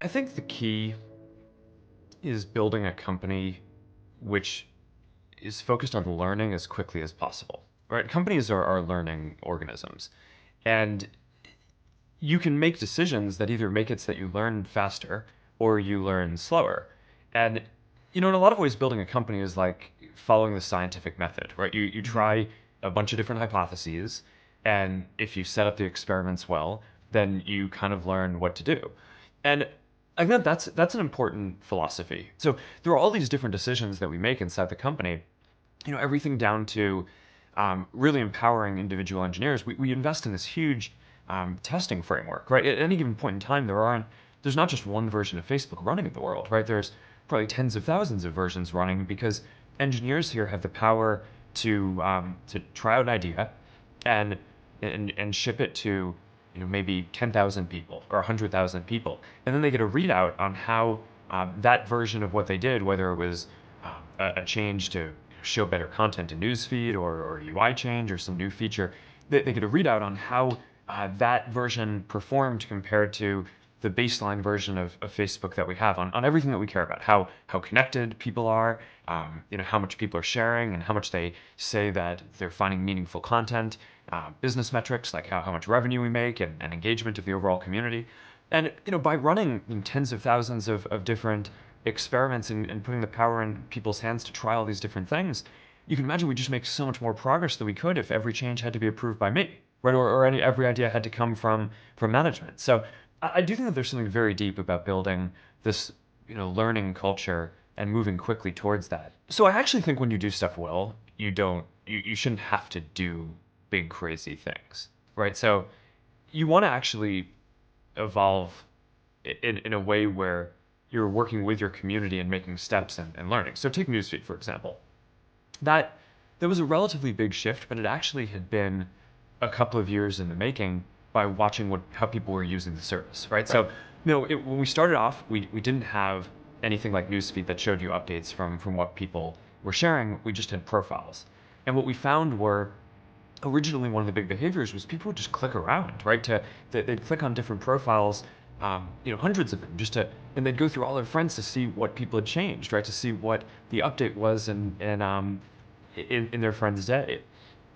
I think the key is building a company which is focused on learning as quickly as possible. Right? Companies are learning organisms. And you can make decisions that either make it so that you learn faster or you learn slower. And in a lot of ways, building a company is like following the scientific method, right? You try a bunch of different hypotheses, and if you set up the experiments well, then you kind of learn what to do. And I think that's an important philosophy. So there are all these different decisions that we make inside the company, everything down to really empowering individual engineers. We invest in this huge testing framework, right? At any given point in time, there's not just one version of Facebook running in the world, right? There's probably tens of thousands of versions running because engineers here have the power to try out an idea and and ship it to maybe 10,000 people or 100,000 people, and then they get a readout on how that version of what they did, whether it was a change to show better content in newsfeed or a UI change or some new feature, they get a readout on how that version performed compared to the baseline version of Facebook that we have on everything that we care about, how connected people are, how much people are sharing and how much they say that they're finding meaningful content, business metrics like how much revenue we make and engagement of the overall community. And by running tens of thousands of different experiments and putting the power in people's hands to try all these different things, you can imagine we just make so much more progress than we could if every change had to be approved by me, right? Or every idea had to come from management. So I do think that there's something very deep about building this, learning culture and moving quickly towards that. So I actually think when you do stuff well, you shouldn't have to do big crazy things, right? So you want to actually evolve in a way where you're working with your community and making steps and learning. So take newsfeed, for example. That was a relatively big shift, but it actually had been a couple of years in the making by watching how people were using the service, right? So, when we started off, we didn't have anything like newsfeed that showed you updates from what people were sharing. We just had profiles. And what we found were originally one of the big behaviors was people would just click around, right? They'd click on different profiles, hundreds of them, and they'd go through all their friends to see what people had changed, right? To see what the update was in their friend's day.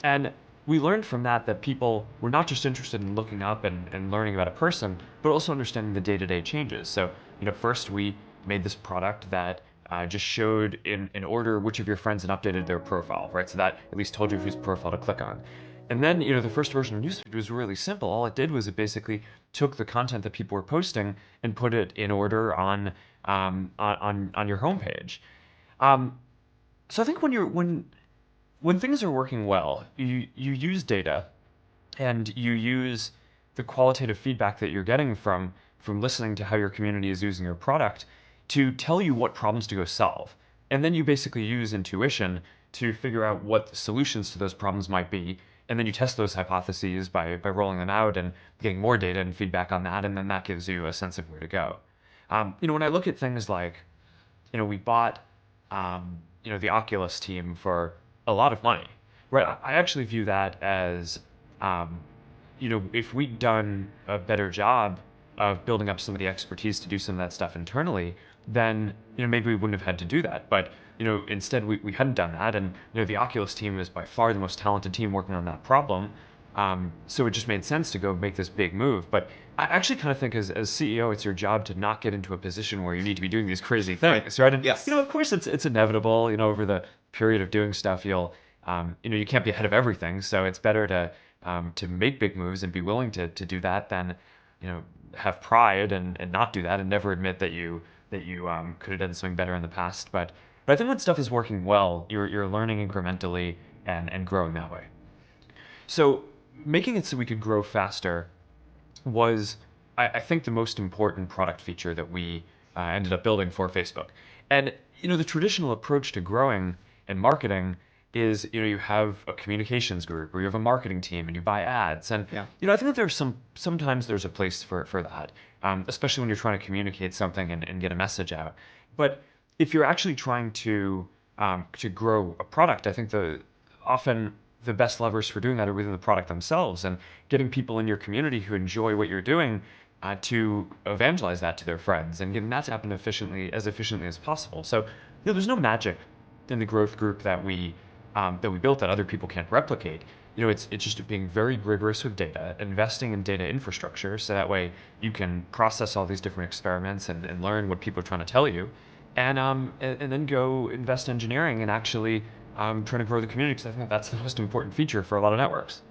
And we learned from that people were not just interested in looking up and learning about a person, but also understanding the day-to-day changes. So, first we made this product that just showed in order which of your friends had updated their profile, right? So that at least told you whose profile to click on. And then, the first version of Newsfeed was really simple. All it did was it basically took the content that people were posting and put it in order on your homepage. So I think when things are working well, you use data and you use the qualitative feedback that you're getting from listening to how your community is using your product to tell you what problems to go solve. And then you basically use intuition to figure out what the solutions to those problems might be. And then you test those hypotheses by rolling them out and getting more data and feedback on that. And then that gives you a sense of where to go. When I look at things like, we bought, the Oculus team for a lot of money, right? I actually view that as, if we'd done a better job of building up some of the expertise to do some of that stuff internally, then, maybe we wouldn't have had to do that. But, instead we hadn't done that. And, the Oculus team is by far the most talented team working on that problem. So it just made sense to go make this big move. But I actually kind of think as CEO, it's your job to not get into a position where you need to be doing these crazy things, right? And, Yes. of course it's inevitable, over the period of doing stuff, you can't be ahead of everything. So it's better to make big moves and be willing to do that than, have pride and not do that and never admit that you could have done something better in the past. But I think when stuff is working well, you're learning incrementally and growing that way. So making it so we could grow faster was, I think, the most important product feature that we ended up building for Facebook. And, the traditional approach to growing and marketing is, you have a communications group or you have a marketing team and you buy ads. And, Yeah. I think that sometimes there's a place for that, especially when you're trying to communicate something and get a message out. But if you're actually trying to grow a product, I think often the best levers for doing that are within the product themselves, and getting people in your community who enjoy what you're doing to evangelize that to their friends and getting that to happen efficiently as possible. So, there's no magic in the growth group that we built that other people can't replicate. It's just being very rigorous with data, investing in data infrastructure, so that way you can process all these different experiments and learn what people are trying to tell you, and then go invest in engineering and actually trying to grow the community, because I think that's the most important feature for a lot of networks.